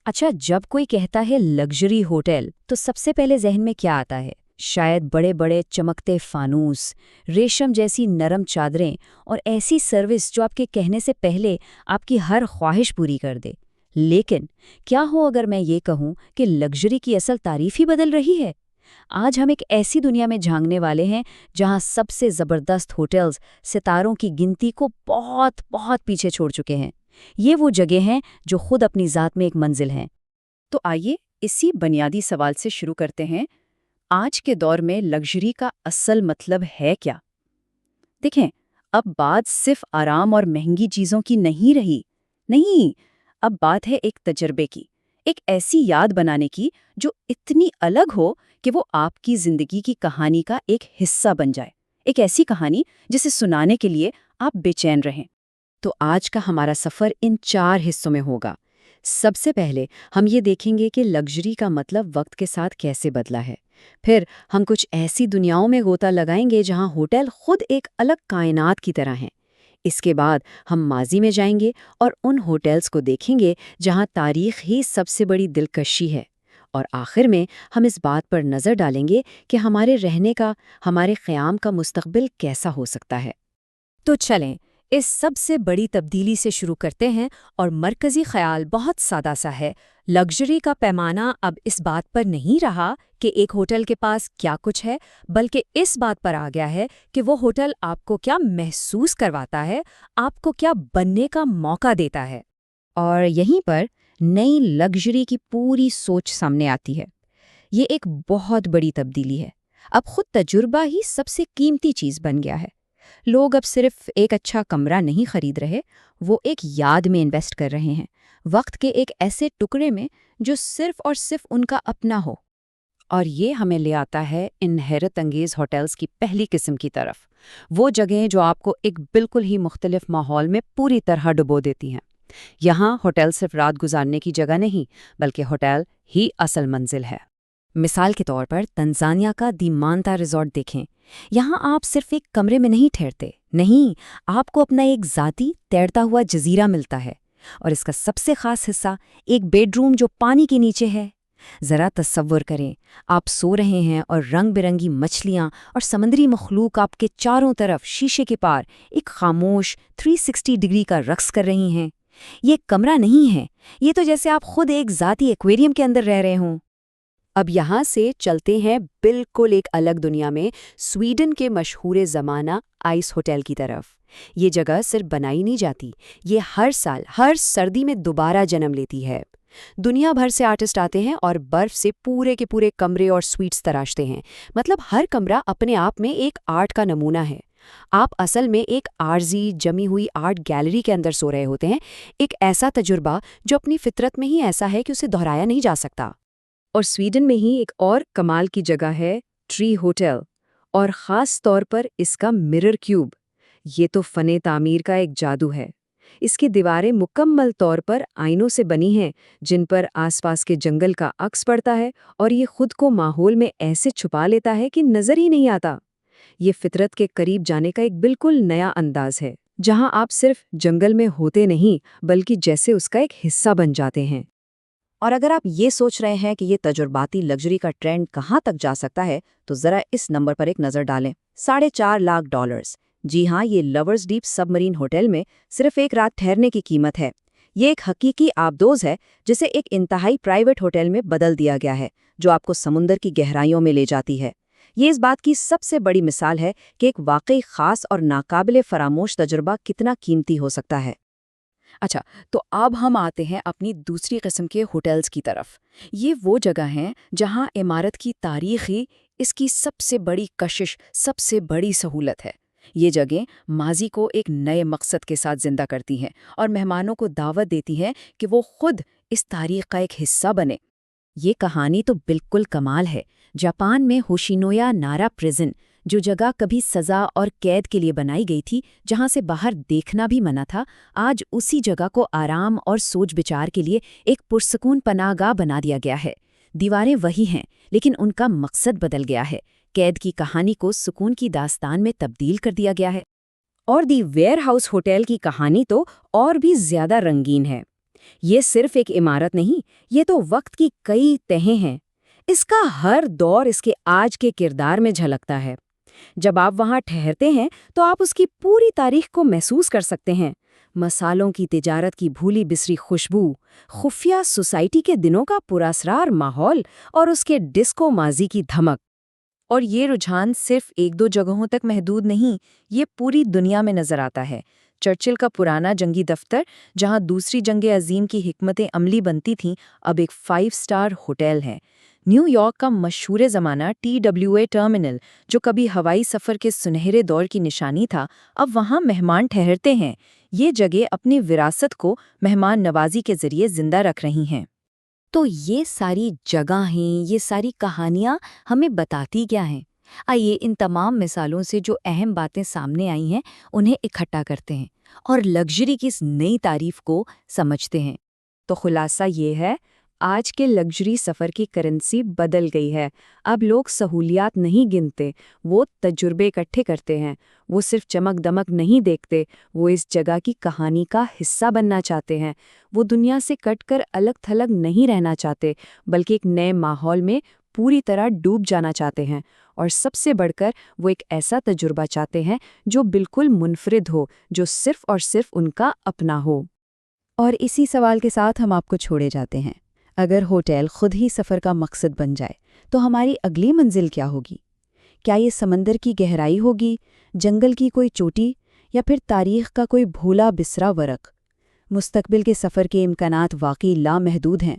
अच्छा, जब कोई कहता है लग्जरी होटल तो सबसे पहले जहन में क्या आता है? शायद बड़े बड़े चमकते फानूस, रेशम जैसी नरम चादरें और ऐसी सर्विस जो आपके कहने से पहले आपकी हर ख्वाहिश पूरी कर दे। लेकिन क्या हो अगर मैं ये कहूँ कि लग्जरी की असल तारीफ ही बदल रही है? आज हम एक ऐसी दुनिया में झांकने वाले हैं जहां सबसे जबरदस्त होटल्स सितारों की गिनती को बहुत बहुत पीछे छोड़ चुके हैं। ये वो जगह हैं जो खुद अपनी ज़ात में एक मंजिल हैं। तो आइए इसी बुनियादी सवाल से शुरू करते हैं। आज के दौर में लग्जरी का असल मतलब है क्या? देखें, अब बात सिर्फ आराम और महंगी चीज़ों की नहीं रही। नहीं, अब बात है एक तजर्बे की, एक ऐसी याद बनाने की जो इतनी अलग हो कि वो आपकी ज़िंदगी की कहानी का एक हिस्सा बन जाए। एक ऐसी कहानी जिसे सुनाने के लिए आप बेचैन रहें। तो आज का हमारा सफ़र इन 4 हिस्सों में होगा। सबसे पहले हम ये देखेंगे कि लग्जरी का मतलब वक्त के साथ कैसे बदला है। फिर हम कुछ ऐसी दुनियाओं में गोता लगाएंगे जहां होटल खुद एक अलग कायनात की तरह हैं। इसके बाद हम माजी में जाएंगे और उन होटल्स को देखेंगे जहां तारीख ही सबसे बड़ी दिलकशी है। और आखिर में हम इस बात पर नज़र डालेंगे कि हमारे रहने का, हमारे क़याम का मुस्तकबिल कैसा हो सकता है। तो चलें, इस सबसे बड़ी तब्दीली से शुरू करते हैं और मरकज़ी ख़याल बहुत सादा सा है। लग्जरी का पैमाना अब इस बात पर नहीं रहा कि एक होटल के पास क्या कुछ है, बल्कि इस बात पर आ गया है कि वो होटल आपको क्या महसूस करवाता है, आपको क्या बनने का मौका देता है। और यहीं पर नई लग्जरी की पूरी सोच सामने आती है। ये एक बहुत बड़ी तब्दीली है। अब खुद तजुर्बा ही सबसे कीमती चीज़ बन गया है। लोग अब सिर्फ एक अच्छा कमरा नहीं खरीद रहे, वो एक याद में इन्वेस्ट कर रहे हैं, वक्त के एक ऐसे टुकड़े में जो सिर्फ और सिर्फ उनका अपना हो। और ये हमें ले आता है इन हैरत अंगेज होटल्स की पहली किस्म की तरफ। वो जगहें जो आपको एक बिल्कुल ही मुख्तलिफ माहौल में पूरी तरह डुबो देती हैं। यहाँ होटल सिर्फ रात गुजारने की जगह नहीं, बल्कि होटल ही असल मंजिल है। मिसाल के तौर पर तंजानिया का दी मांता रिजॉर्ट देखें। यहाँ आप सिर्फ एक कमरे में नहीं ठहरते, नहीं, आपको अपना एक ज़ाती तैरता हुआ जजीरा मिलता है। और इसका सबसे खास हिस्सा एक बेडरूम जो पानी के नीचे है। ज़रा तसव्वुर करें, आप सो रहे हैं और रंग बिरंगी मछलियाँ और समुद्री मखलूक आपके चारों तरफ शीशे के पार एक खामोश 360 डिग्री का रक्स कर रही हैं। ये कमरा नहीं है, ये तो जैसे आप खुद एक ज़ाती एक्वेरियम के अंदर रह रहे हों। अब यहाँ से चलते हैं बिल्कुल एक अलग दुनिया में, स्वीडन के मशहूर ज़माना आइस होटल की तरफ। ये जगह सिर्फ बनाई नहीं जाती, ये हर साल हर सर्दी में दोबारा जन्म लेती है। दुनिया भर से आर्टिस्ट आते हैं और बर्फ से पूरे के पूरे कमरे और स्वीट्स तराशते हैं। मतलब हर कमरा अपने आप में एक आर्ट का नमूना है। आप असल में एक आर्जी जमी हुई आर्ट गैलरी के अंदर सो रहे होते हैं, एक ऐसा तजुर्बा जो अपनी फितरत में ही ऐसा है कि उसे दोहराया नहीं जा सकता। और स्वीडन में ही एक और कमाल की जगह है ट्री होटल, और ख़ास तौर पर इसका मिरर क्यूब। ये तो फ़ने तामीर का एक जादू है। इसकी दीवारें मुकम्मल तौर पर आईनों से बनी हैं, जिन पर आसपास के जंगल का अक्स पड़ता है, और ये खुद को माहौल में ऐसे छुपा लेता है कि नज़र ही नहीं आता। ये फितरत के करीब जाने का एक बिल्कुल नया अंदाज है, जहां आप सिर्फ जंगल में होते नहीं, बल्कि जैसे उसका एक हिस्सा बन जाते हैं। और अगर आप ये सोच रहे हैं कि ये तजुर्बाती लग्जरी का ट्रेंड कहाँ तक जा सकता है, तो ज़रा इस नंबर पर एक नज़र डालें। $4.5 लाख। जी हाँ, ये लवर्स डीप सबमरीन होटल में सिर्फ एक रात ठहरने की कीमत है। ये एक हकीकी आबदोज है जिसे एक इंतहाई प्राइवेट होटल में बदल दिया गया है, जो आपको समुंदर की गहराइयों में ले जाती है। ये इस बात की सबसे बड़ी मिसाल है कि एक वाकई ख़ास और नाकाबिले फरामोश तजुर्बा कितना कीमती हो सकता है। अच्छा, तो अब हम आते हैं अपनी दूसरी किस्म के होटल्स की तरफ। ये वो जगह हैं जहां इमारत की तारीख ही इसकी सबसे बड़ी कशिश, सबसे बड़ी सहूलत है। ये जगह माजी को एक नए मकसद के साथ जिंदा करती हैं और मेहमानों को दावत देती हैं कि वो खुद इस तारीख का एक हिस्सा बने। ये कहानी तो बिल्कुल कमाल है। जापान में होशिनोया नारा प्रिजन, जो जगह कभी सजा और कैद के लिए बनाई गई थी, जहां से बाहर देखना भी मना था, आज उसी जगह को आराम और सोच विचार के लिए एक पुरसकून पनाहगाह बना दिया गया है। दीवारें वही हैं, लेकिन उनका मकसद बदल गया है। कैद की कहानी को सुकून की दास्तान में तब्दील कर दिया गया है। और दी वेयर हाउस होटल की कहानी तो और भी ज्यादा रंगीन है। یہ صرف ایک عمارت نہیں، یہ تو وقت کی کئی تہیں ہیں۔ اس کا ہر دور اس کے آج کے کردار میں جھلکتا ہے۔ جب آپ وہاں ٹھہرتے ہیں تو آپ اس کی پوری تاریخ کو محسوس کر سکتے ہیں۔ مسالوں کی تجارت کی بھولی بسری خوشبو، خفیہ سوسائٹی کے دنوں کا پراسرار ماحول اور اس کے ڈسکو ماضی کی دھمک۔ اور یہ رجحان صرف ایک دو جگہوں تک محدود نہیں، یہ پوری دنیا میں نظر آتا ہے۔ چرچل کا پرانا جنگی دفتر، جہاں دوسری جنگ عظیم کی حکمتیں عملی بنتی تھیں، اب ایک 5 اسٹار ہوٹل ہے۔ نیو یارک کا مشہور زمانہ TWA ٹرمینل، جو کبھی ہوائی سفر کے سنہرے دور کی نشانی تھا، اب وہاں مہمان ٹھہرتے ہیں۔ یہ جگہ اپنی وراثت کو مہمان نوازی کے ذریعے زندہ رکھ رہی ہیں۔ تو یہ ساری جگہیں، یہ ساری کہانیاں ہمیں بتاتی کیا ہیں؟ آئیے ان تمام مثالوں سے جو اہم باتیں سامنے آئی ہیں انہیں اکٹھا کرتے ہیں اور لگژری کی اس نئی تعریف کو سمجھتے ہیں۔ تو خلاصہ یہ ہے، آج کے لگژری سفر کی کرنسی بدل گئی ہے۔ اب لوگ سہولیات نہیں گنتے، وہ تجربے اکٹھے کرتے ہیں۔ وہ صرف چمک دمک نہیں دیکھتے، وہ اس جگہ کی کہانی کا حصہ بننا چاہتے ہیں۔ وہ دنیا سے کٹ کر الگ تھلگ نہیں رہنا چاہتے، بلکہ ایک نئے ماحول میں پوری طرح ڈوب جانا چاہتے ہیں۔ اور سب سے بڑھ کر وہ ایک ایسا تجربہ چاہتے ہیں جو بالکل منفرد ہو، جو صرف اور صرف ان کا اپنا ہو۔ اور اسی سوال کے ساتھ ہم آپ کو چھوڑے جاتے ہیں۔ اگر ہوٹل خود ہی سفر کا مقصد بن جائے تو ہماری اگلی منزل کیا ہوگی؟ کیا یہ سمندر کی گہرائی ہوگی، جنگل کی کوئی چوٹی، یا پھر تاریخ کا کوئی بھولا بسرا ورق؟ مستقبل کے سفر کے امکانات واقعی لامحدود ہیں۔